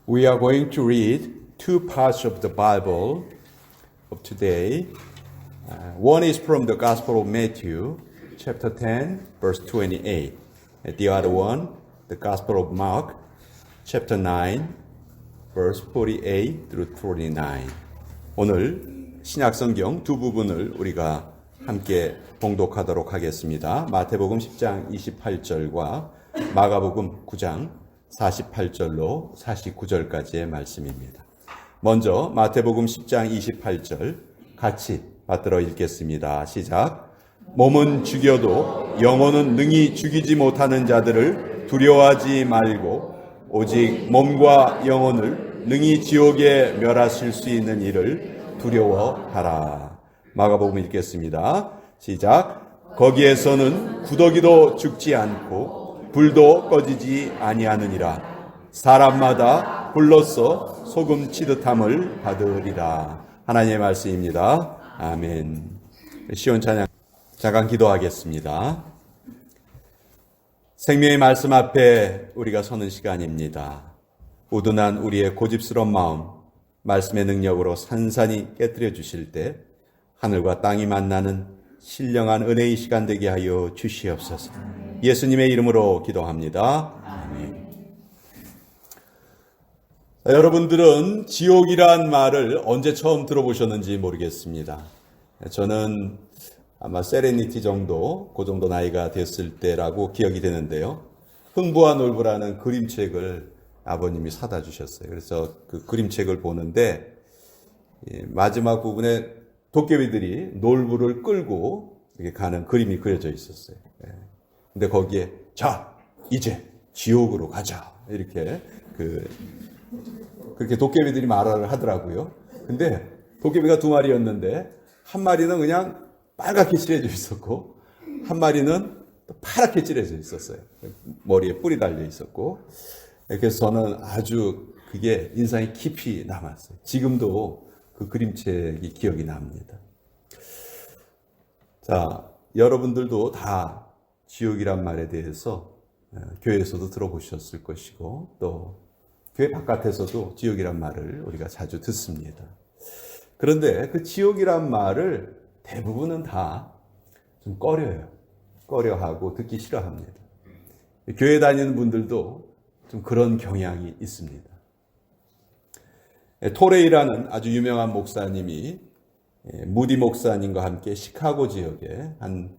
We are going to read two parts of the Bible of today. One is from the Gospel of Matthew, chapter 10, verse 28. The other one, the Gospel of Mark, chapter 9, verse 48 through 49. 오늘 신약성경 두 부분을 우리가 함께 봉독하도록 하겠습니다. 마태복음 10장 28절과 마가복음 9장 48절로 49절까지의 말씀입니다. 먼저 마태복음 10장 28절 같이 받들어 읽겠습니다. 시작. 몸은 죽여도 영혼은 능히 죽이지 못하는 자들을 두려워하지 말고 오직 몸과 영혼을 능히 지옥에 멸하실 수 있는 이를 두려워하라. 마가복음 읽겠습니다. 시작. 거기에서는 구더기도 죽지 않고 불도 꺼지지 아니하느니라. 사람마다 불로써 소금 치듯함을 받으리라. 하나님의 말씀입니다. 아멘. 시온 찬양 잠깐 기도하겠습니다. 생명의 말씀 앞에 우리가 서는 시간입니다. 우둔한 우리의 고집스러운 마음, 말씀의 능력으로 산산히 깨뜨려 주실 때 하늘과 땅이 만나는 신령한 은혜의 시간 되게 하여 주시옵소서. 예수님의 이름으로 기도합니다. 아멘. 여러분들은 지옥이란 말을 언제 처음 들어보셨는지 모르겠습니다. 저는 아마 세레니티 정도, 그 정도 나이가 됐을 때라고 기억이 되는데요. 흥부와 놀부라는 그림책을 아버님이 사다 주셨어요. 그래서 그 그림책을 보는데 마지막 부분에 도깨비들이 놀부를 끌고 이렇게 가는 그림이 그려져 있었어요. 근데 거기에 자, 이제 지옥으로 가자. 이렇게 그렇게 도깨비들이 말을 하더라고요. 근데 도깨비가 두 마리였는데 한 마리는 그냥 빨갛게 칠해져 있었고 한 마리는 파랗게 칠해져 있었어요. 머리에 뿔이 달려 있었고. 그래서 저는 아주 그게 인상이 깊이 남았어요. 지금도 그 그림책이 기억이 납니다. 자, 여러분들도 다 지옥이란 말에 대해서 교회에서도 들어보셨을 것이고 또 교회 바깥에서도 지옥이란 말을 우리가 자주 듣습니다. 그런데 그 지옥이란 말을 대부분은 다 좀 꺼려하고 듣기 싫어합니다. 교회 다니는 분들도 좀 그런 경향이 있습니다. 토레이라는 아주 유명한 목사님이 무디 목사님과 함께 시카고 지역에 한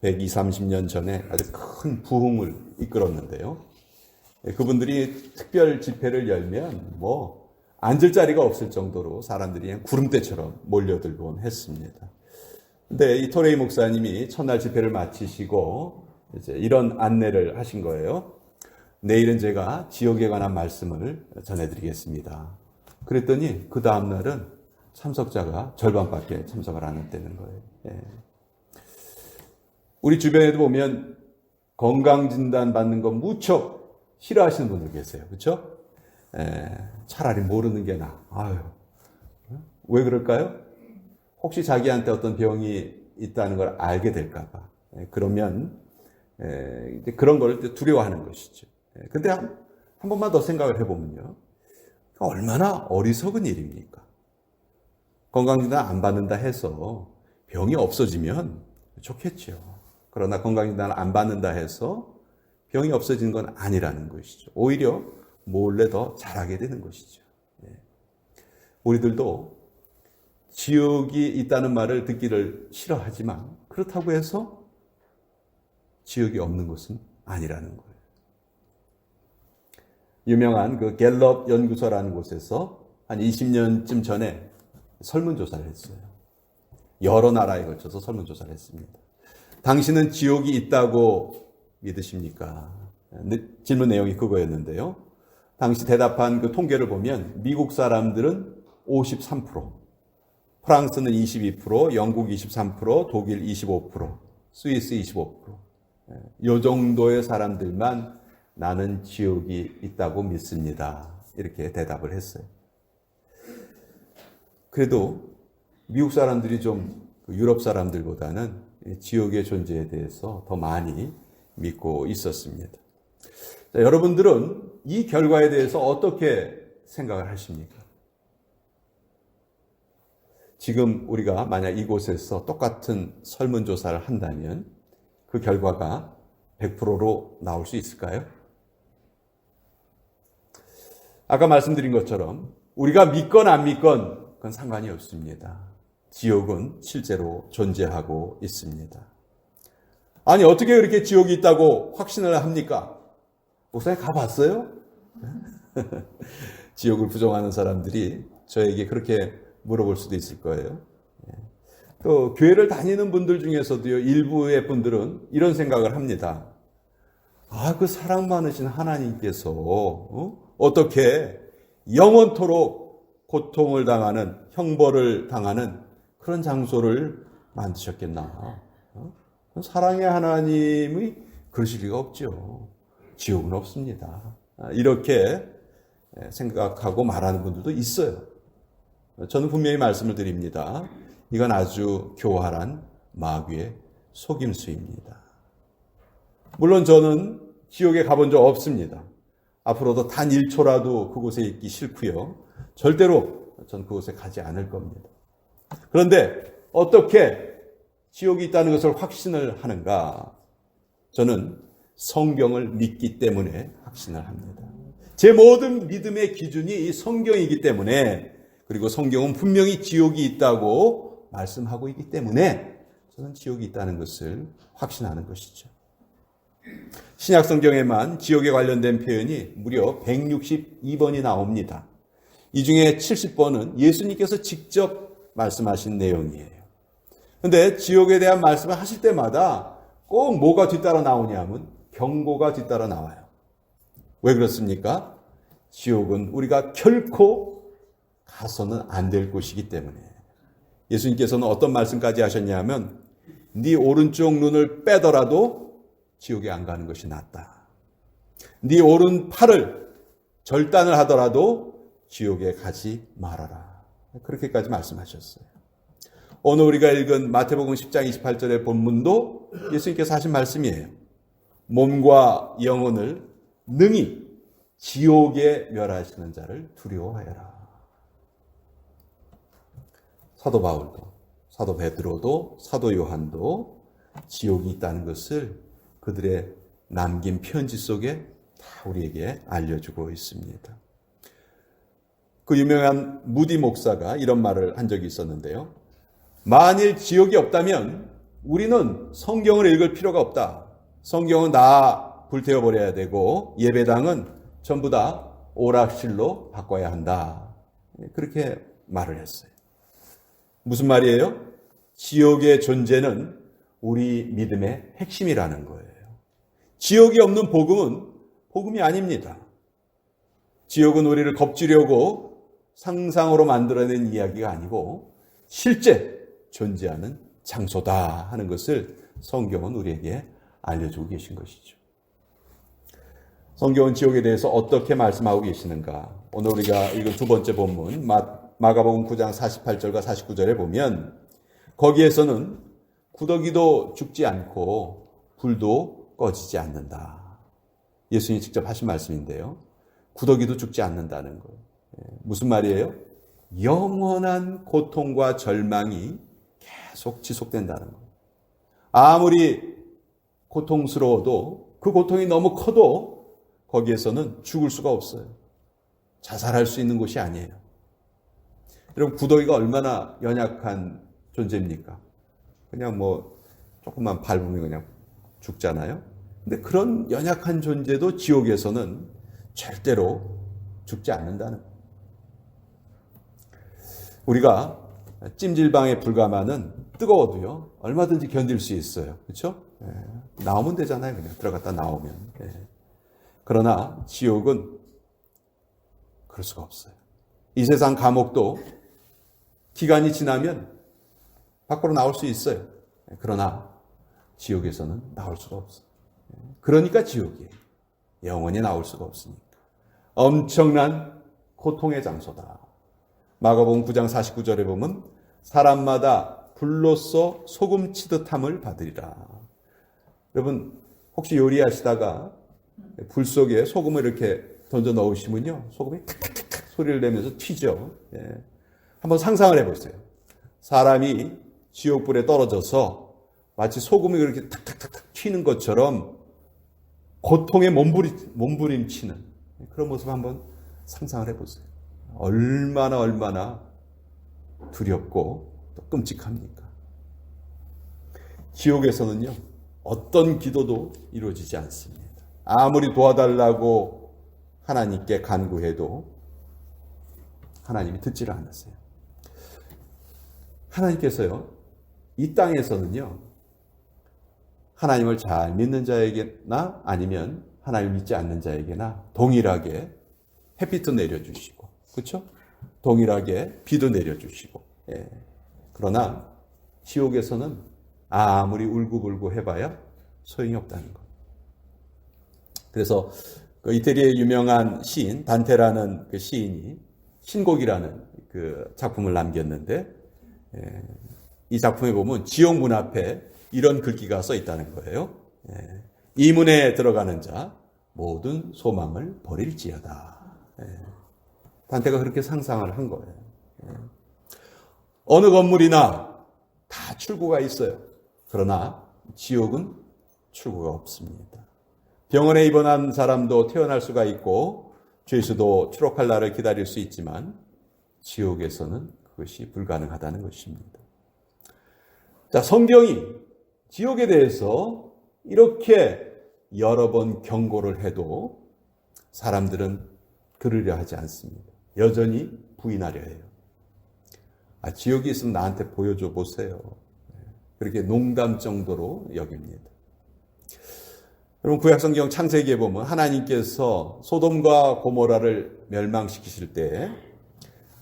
120, 30년 전에 아주 큰 부흥을 이끌었는데요. 그분들이 특별 집회를 열면 앉을 자리가 없을 정도로 사람들이 그냥 구름대처럼 몰려들곤 했습니다. 근데 이 토레이 목사님이 첫날 집회를 마치시고 이제 이런 안내를 하신 거예요. 내일은 제가 지옥에 관한 말씀을 전해드리겠습니다. 그랬더니 그 다음날은 참석자가 절반밖에 참석을 안 했다는 거예요. 우리 주변에도 보면 건강진단 받는 거 무척 싫어하시는 분들 계세요. 그렇죠? 차라리 모르는 게 나아. 아유, 왜 그럴까요? 혹시 자기한테 어떤 병이 있다는 걸 알게 될까 봐. 그러면 이제 그런 걸 두려워하는 것이죠. 근데 한 번만 더 생각을 해보면요. 얼마나 어리석은 일입니까? 건강진단 안 받는다 해서 병이 없어지면 좋겠죠. 그러나 건강진단을 안 받는다 해서 병이 없어지는 건 아니라는 것이죠. 오히려 몰래 더 잘하게 되는 것이죠. 우리들도 지옥이 있다는 말을 듣기를 싫어하지만 그렇다고 해서 지옥이 없는 것은 아니라는 거예요. 유명한 그 갤럽 연구소라는 곳에서 한 20년쯤 전에 설문조사를 했어요. 여러 나라에 걸쳐서 설문조사를 했습니다. 당신은 지옥이 있다고 믿으십니까? 질문 내용이 그거였는데요. 당시 대답한 그 통계를 보면 미국 사람들은 53%, 프랑스는 22%, 영국 23%, 독일 25%, 스위스 25%. 이 정도의 사람들만 나는 지옥이 있다고 믿습니다. 이렇게 대답을 했어요. 그래도 미국 사람들이 좀 유럽 사람들보다는 지옥의 존재에 대해서 더 많이 믿고 있었습니다. 자, 여러분들은 이 결과에 대해서 어떻게 생각을 하십니까? 지금 우리가 만약 이곳에서 똑같은 설문조사를 한다면 그 결과가 100%로 나올 수 있을까요? 아까 말씀드린 것처럼 우리가 믿건 안 믿건 그건 상관이 없습니다. 지옥은 실제로 존재하고 있습니다. 아니 어떻게 그렇게 지옥이 있다고 확신을 합니까? 목사님 가봤어요? 지옥을 부정하는 사람들이 저에게 그렇게 물어볼 수도 있을 거예요. 또 교회를 다니는 분들 중에서도요, 일부의 분들은 이런 생각을 합니다. 그 사랑 많으신 하나님께서 어떻게 영원토록 고통을 당하는, 형벌을 당하는 그런 장소를 만드셨겠나? 사랑의 하나님이 그러실 리가 없죠. 지옥은 없습니다. 이렇게 생각하고 말하는 분들도 있어요. 저는 분명히 말씀을 드립니다. 이건 아주 교활한 마귀의 속임수입니다. 물론 저는 지옥에 가본 적 없습니다. 앞으로도 단 1초라도 그곳에 있기 싫고요. 절대로 전 그곳에 가지 않을 겁니다. 그런데 어떻게 지옥이 있다는 것을 확신을 하는가? 저는 성경을 믿기 때문에 확신을 합니다. 제 모든 믿음의 기준이 이 성경이기 때문에, 그리고 성경은 분명히 지옥이 있다고 말씀하고 있기 때문에 저는 지옥이 있다는 것을 확신하는 것이죠. 신약 성경에만 지옥에 관련된 표현이 무려 162번이 나옵니다. 이 중에 70번은 예수님께서 직접 말씀하신 내용이에요. 그런데 지옥에 대한 말씀을 하실 때마다 꼭 뭐가 뒤따라 나오냐면 경고가 뒤따라 나와요. 왜 그렇습니까? 지옥은 우리가 결코 가서는 안 될 곳이기 때문에. 예수님께서는 어떤 말씀까지 하셨냐면 네 오른쪽 눈을 빼더라도 지옥에 안 가는 것이 낫다. 네 오른팔을 절단을 하더라도 지옥에 가지 말아라. 그렇게까지 말씀하셨어요. 오늘 우리가 읽은 마태복음 10장 28절의 본문도 예수님께서 하신 말씀이에요. 몸과 영혼을 능히 지옥에 멸하시는 자를 두려워하여라. 사도 바울도, 사도 베드로도, 사도 요한도 지옥이 있다는 것을 그들의 남긴 편지 속에 다 우리에게 알려주고 있습니다. 그 유명한 무디 목사가 이런 말을 한 적이 있었는데요. 만일 지옥이 없다면 우리는 성경을 읽을 필요가 없다. 성경은 다 불태워버려야 되고 예배당은 전부 다 오락실로 바꿔야 한다. 그렇게 말을 했어요. 무슨 말이에요? 지옥의 존재는 우리 믿음의 핵심이라는 거예요. 지옥이 없는 복음은 복음이 아닙니다. 지옥은 우리를 겁주려고 상상으로 만들어낸 이야기가 아니고 실제 존재하는 장소다 하는 것을 성경은 우리에게 알려주고 계신 것이죠. 성경은 지옥에 대해서 어떻게 말씀하고 계시는가? 오늘 우리가 읽은 두 번째 본문 마가복음 9장 48절과 49절에 보면 거기에서는 구더기도 죽지 않고 불도 꺼지지 않는다. 예수님이 직접 하신 말씀인데요. 구더기도 죽지 않는다는 거예요. 무슨 말이에요? 영원한 고통과 절망이 계속 지속된다는 거예요. 아무리 고통스러워도 그 고통이 너무 커도 거기에서는 죽을 수가 없어요. 자살할 수 있는 곳이 아니에요. 여러분, 구더기가 얼마나 연약한 존재입니까? 그냥 조금만 밟으면 그냥 죽잖아요. 근데 그런 연약한 존재도 지옥에서는 절대로 죽지 않는다는 거예요. 우리가 찜질방에 불가마는 뜨거워도요, 얼마든지 견딜 수 있어요. 그렇죠? 나오면 되잖아요. 그냥 들어갔다 나오면. 그러나 지옥은 그럴 수가 없어요. 이 세상 감옥도 기간이 지나면 밖으로 나올 수 있어요. 그러나 지옥에서는 나올 수가 없어요. 그러니까 지옥이에요. 영원히 나올 수가 없으니까. 엄청난 고통의 장소다. 마가복음 9장 49절에 보면 사람마다 불로써 소금 치듯함을 받으리라. 여러분, 혹시 요리하시다가 불 속에 소금을 이렇게 던져 넣으시면요, 소금이 탁탁탁탁 소리를 내면서 튀죠. 한번 상상을 해보세요. 사람이 지옥불에 떨어져서 마치 소금이 그렇게 탁탁탁탁 튀는 것처럼 고통에 몸부림치는 그런 모습 한번 상상을 해보세요. 얼마나 두렵고 또 끔찍합니까? 지옥에서는요, 어떤 기도도 이루어지지 않습니다. 아무리 도와달라고 하나님께 간구해도 하나님이 듣지를 않으세요. 하나님께서요, 이 땅에서는요, 하나님을 잘 믿는 자에게나 아니면 하나님을 믿지 않는 자에게나 동일하게 햇빛도 내려주시고, 그렇죠? 동일하게 비도 내려주시고, 그러나 지옥에서는 아무리 울고불고 해봐야 소용이 없다는 것. 그래서 그 이태리의 유명한 시인 단테라는 그 시인이 신곡이라는 그 작품을 남겼는데, 이 작품에 보면 지옥 문 앞에 이런 글귀가 써 있다는 거예요. 이 문에 들어가는 자 모든 소망을 버릴지어다. 단테가 그렇게 상상을 한 거예요. 어느 건물이나 다 출구가 있어요. 그러나 지옥은 출구가 없습니다. 병원에 입원한 사람도 퇴원할 수가 있고 죄수도 추록할 날을 기다릴 수 있지만 지옥에서는 그것이 불가능하다는 것입니다. 자, 성경이 지옥에 대해서 이렇게 여러 번 경고를 해도 사람들은 들으려 하지 않습니다. 여전히 부인하려 해요. 지옥이 있으면 나한테 보여줘 보세요. 그렇게 농담 정도로 여깁니다. 여러분, 구약성경 창세기에 보면 하나님께서 소돔과 고모라를 멸망시키실 때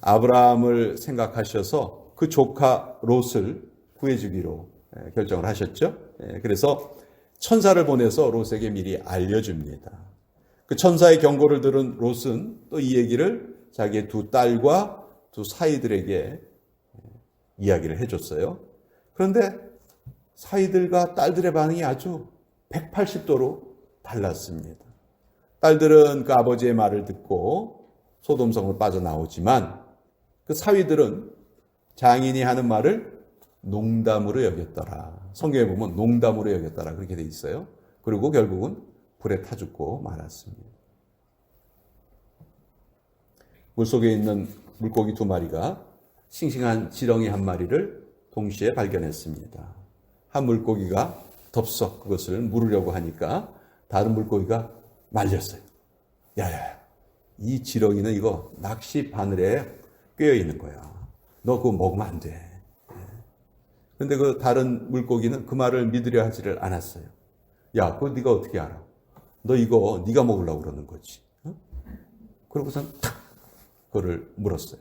아브라함을 생각하셔서 그 조카 롯을 구해주기로 결정을 하셨죠. 그래서 천사를 보내서 롯에게 미리 알려줍니다. 그 천사의 경고를 들은 롯은 또 이 얘기를 자기의 두 딸과 두 사이들에게 이야기를 해줬어요. 그런데 사이들과 딸들의 반응이 아주 180도로 달랐습니다. 딸들은 그 아버지의 말을 듣고 소돔성을 빠져나오지만 그 사위들은 장인이 하는 말을 농담으로 여겼더라. 성경에 보면 농담으로 여겼더라 그렇게 돼 있어요. 그리고 결국은 불에 타 죽고 말았습니다. 물속에 있는 물고기 2마리가 싱싱한 지렁이 1마리를 동시에 발견했습니다. 한 물고기가 덥석 그것을 물으려고 하니까 다른 물고기가 말렸어요. 야야, 이 지렁이는 이거 낚시 바늘에 꿰어 있는 거야. 너 그거 먹으면 안 돼. 그런데 그 다른 물고기는 그 말을 믿으려 하지를 않았어요. 야, 그거 네가 어떻게 알아? 너 이거 네가 먹으려고 그러는 거지. 그러고선 탁 그거를 물었어요.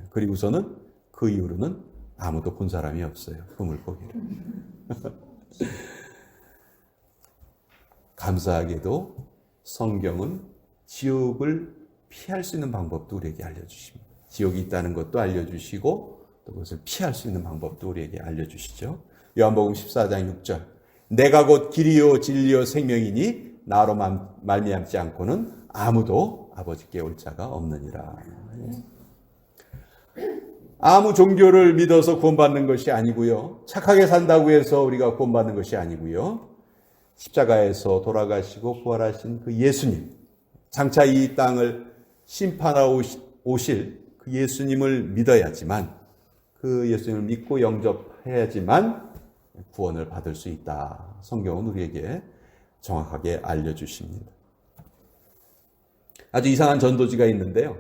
그리고서는 그 이후로는 아무도 본 사람이 없어요. 그 물고기를. 감사하게도 성경은 지옥을 피할 수 있는 방법도 우리에게 알려주십니다. 지옥이 있다는 것도 알려주시고 또 그것을 피할 수 있는 방법도 우리에게 알려주시죠. 요한복음 14장 6절 내가 곧 길이요 진리요 생명이니 나로 말미암지 않고는 아무도 아버지께 올 자가 없느니라. 아무 종교를 믿어서 구원받는 것이 아니고요. 착하게 산다고 해서 우리가 구원받는 것이 아니고요. 십자가에서 돌아가시고 부활하신 그 예수님, 장차 이 땅을 심판하러 오실 그 예수님을 믿어야지만, 그 예수님을 믿고 영접해야지만 구원을 받을 수 있다. 성경은 우리에게 정확하게 알려주십니다. 아주 이상한 전도지가 있는데요.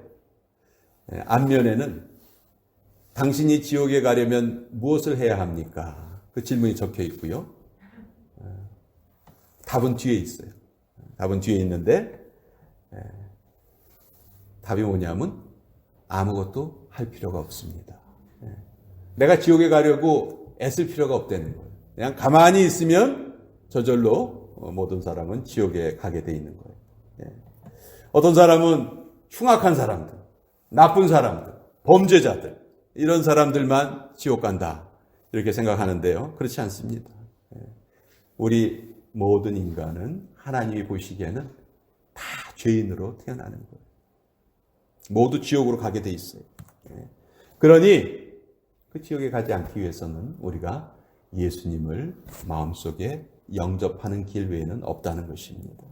앞면에는 당신이 지옥에 가려면 무엇을 해야 합니까? 그 질문이 적혀 있고요. 답은 뒤에 있어요. 답은 뒤에 있는데 답이 뭐냐면 아무것도 할 필요가 없습니다. 내가 지옥에 가려고 애쓸 필요가 없다는 거예요. 그냥 가만히 있으면 저절로 모든 사람은 지옥에 가게 돼 있는 거예요. 어떤 사람은 흉악한 사람들, 나쁜 사람들, 범죄자들, 이런 사람들만 지옥 간다 이렇게 생각하는데요. 그렇지 않습니다. 우리 모든 인간은 하나님이 보시기에는 다 죄인으로 태어나는 거예요. 모두 지옥으로 가게 돼 있어요. 그러니 그 지옥에 가지 않기 위해서는 우리가 예수님을 마음속에 영접하는 길 외에는 없다는 것입니다.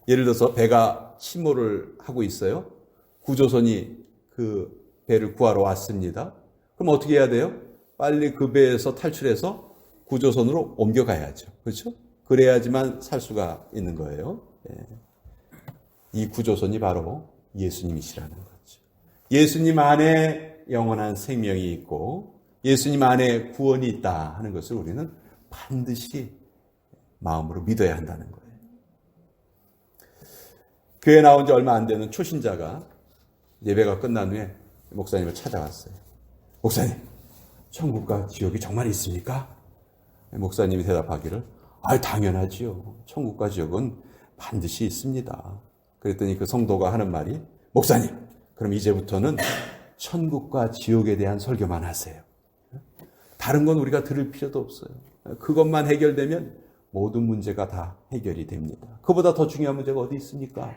예를 들어서 배가 침몰을 하고 있어요. 구조선이 그 배를 구하러 왔습니다. 그럼 어떻게 해야 돼요? 빨리 그 배에서 탈출해서 구조선으로 옮겨가야죠. 그렇죠? 그래야지만 살 수가 있는 거예요. 이 구조선이 바로 예수님이시라는 거죠. 예수님 안에 영원한 생명이 있고 예수님 안에 구원이 있다 하는 것을 우리는 반드시 마음으로 믿어야 한다는 거예요. 교회 나온 지 얼마 안 되는 초신자가 예배가 끝난 후에 목사님을 찾아왔어요. 목사님, 천국과 지옥이 정말 있습니까? 목사님이 대답하기를 당연하지요. 천국과 지옥은 반드시 있습니다. 그랬더니 그 성도가 하는 말이 목사님, 그럼 이제부터는 천국과 지옥에 대한 설교만 하세요. 다른 건 우리가 들을 필요도 없어요. 그것만 해결되면 모든 문제가 다 해결이 됩니다. 그보다 더 중요한 문제가 어디 있습니까?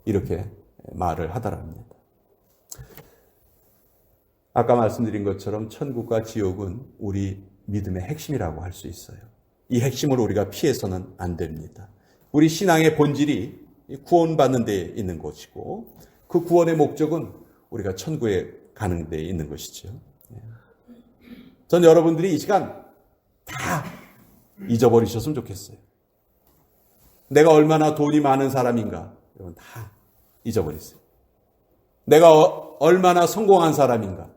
이렇게 말을 하더랍니다. 아까 말씀드린 것처럼 천국과 지옥은 우리 믿음의 핵심이라고 할 수 있어요. 이 핵심을 우리가 피해서는 안 됩니다. 우리 신앙의 본질이 구원받는 데 있는 것이고 그 구원의 목적은 우리가 천국에 가는 데 있는 것이죠. 전 여러분들이 이 시간 다 잊어버리셨으면 좋겠어요. 내가 얼마나 돈이 많은 사람인가 여러분 다 잊어버리세요. 내가 얼마나 성공한 사람인가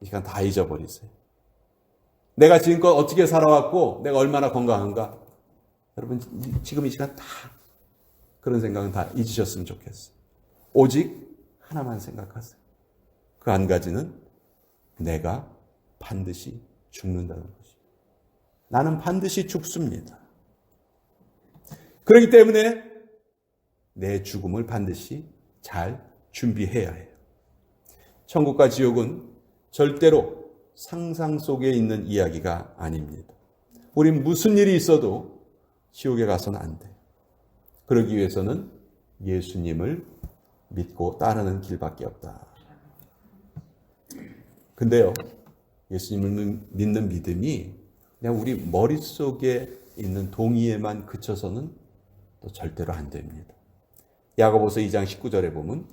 이 시간 다 잊어버리세요. 내가 지금껏 어떻게 살아왔고 내가 얼마나 건강한가 여러분 지금 이 시간 다 그런 생각은 다 잊으셨으면 좋겠어요. 오직 하나만 생각하세요. 그 한 가지는 내가 반드시 죽는다는 것입니다. 나는 반드시 죽습니다. 그렇기 때문에 내 죽음을 반드시 잘 준비해야 해요. 천국과 지옥은 절대로 상상 속에 있는 이야기가 아닙니다. 우린 무슨 일이 있어도 지옥에 가서는 안 돼요. 그러기 위해서는 예수님을 믿고 따르는 길밖에 없다. 근데요, 예수님을 믿는 믿음이 그냥 우리 머릿속에 있는 동의에만 그쳐서는 또 절대로 안 됩니다. 야고보서 2장 19절에 보면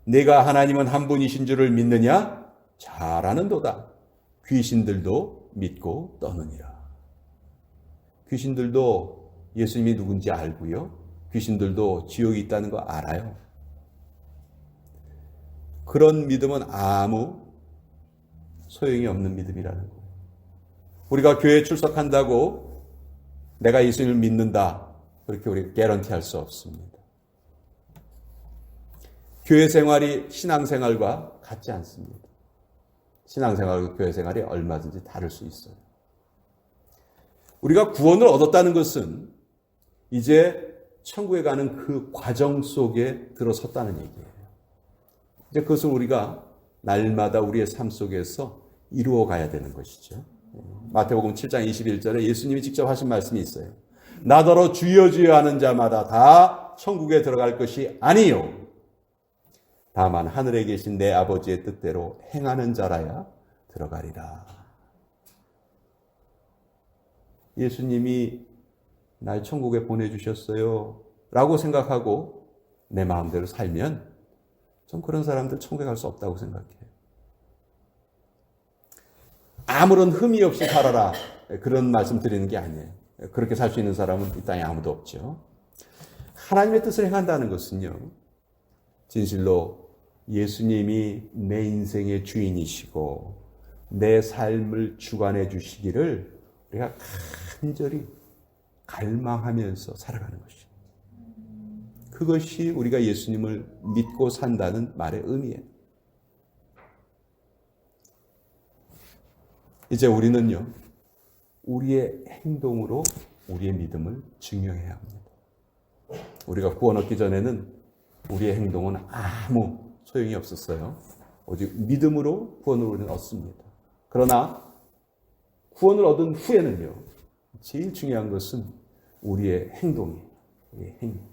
내가 하나님은 한 분이신 줄을 믿느냐? 잘 아는도다. 귀신들도 믿고 떠느니라. 귀신들도 예수님이 누군지 알고요. 귀신들도 지옥이 있다는 거 알아요. 그런 믿음은 아무 소용이 없는 믿음이라는 거예요. 우리가 교회에 출석한다고 내가 예수님을 믿는다. 그렇게 우리가 개런티할 수 없습니다. 교회 생활이 신앙생활과 같지 않습니다. 신앙생활과 교회 생활이 얼마든지 다를 수 있어요. 우리가 구원을 얻었다는 것은 이제 천국에 가는 그 과정 속에 들어섰다는 얘기예요. 이제 그것을 우리가 날마다 우리의 삶 속에서 이루어 가야 되는 것이죠. 마태복음 7장 21절에 예수님이 직접 하신 말씀이 있어요. 나더러 주여 주여 하는 자마다 다 천국에 들어갈 것이 아니요. 다만 하늘에 계신 내 아버지의 뜻대로 행하는 자라야 들어가리라. 예수님이 날 천국에 보내주셨어요 라고 생각하고 내 마음대로 살면 전 그런 사람들 천국에 갈 수 없다고 생각해요. 아무런 흠이 없이 살아라 그런 말씀 드리는 게 아니에요. 그렇게 살 수 있는 사람은 이 땅에 아무도 없죠. 하나님의 뜻을 행한다는 것은요, 진실로 예수님이 내 인생의 주인이시고 내 삶을 주관해 주시기를 우리가 간절히 갈망하면서 살아가는 것입니다. 그것이 우리가 예수님을 믿고 산다는 말의 의미예요. 이제 우리는요, 우리의 행동으로 우리의 믿음을 증명해야 합니다. 우리가 구원 얻기 전에는 우리의 행동은 아무 소용이 없었어요. 오직 믿음으로 구원을 우리는 얻습니다. 그러나 구원을 얻은 후에는요, 제일 중요한 것은 우리의 행동이에요. 우리의 행동.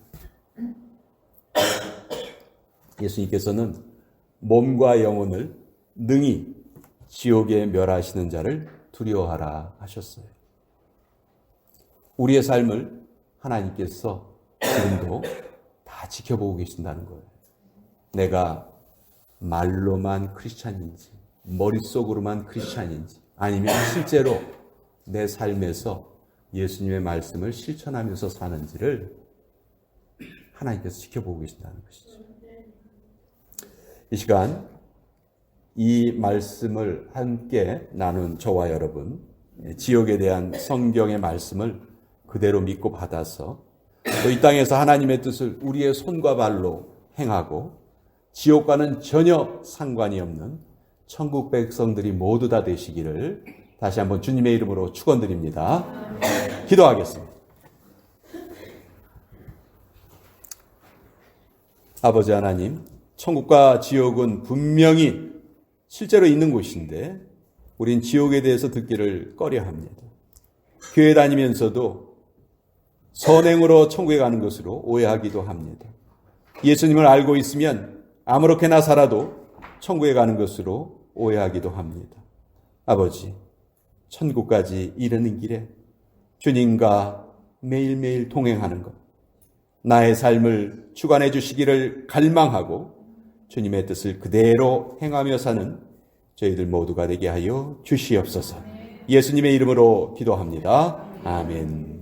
예수님께서는 몸과 영혼을 능히 지옥에 멸하시는 자를 두려워하라 하셨어요. 우리의 삶을 하나님께서 지금도 다 지켜보고 계신다는 거예요. 내가 말로만 크리스찬인지, 머릿속으로만 크리스찬인지, 아니면 실제로 내 삶에서 예수님의 말씀을 실천하면서 사는지를 하나님께서 지켜보고 계신다는 것이죠. 이 시간 이 말씀을 함께 나눈 저와 여러분, 지옥에 대한 성경의 말씀을 그대로 믿고 받아서 또 이 땅에서 하나님의 뜻을 우리의 손과 발로 행하고 지옥과는 전혀 상관이 없는 천국 백성들이 모두 다 되시기를 다시 한번 주님의 이름으로 축원드립니다. 기도하겠습니다. 아버지 하나님, 천국과 지옥은 분명히 실제로 있는 곳인데 우린 지옥에 대해서 듣기를 꺼려합니다. 교회 다니면서도 선행으로 천국에 가는 것으로 오해하기도 합니다. 예수님을 알고 있으면 아무렇게나 살아도 천국에 가는 것으로 오해하기도 합니다. 아버지, 천국까지 이르는 길에 주님과 매일매일 동행하는 것, 나의 삶을 주관해 주시기를 갈망하고 주님의 뜻을 그대로 행하며 사는 저희들 모두가 되게 하여 주시옵소서. 예수님의 이름으로 기도합니다. 아멘.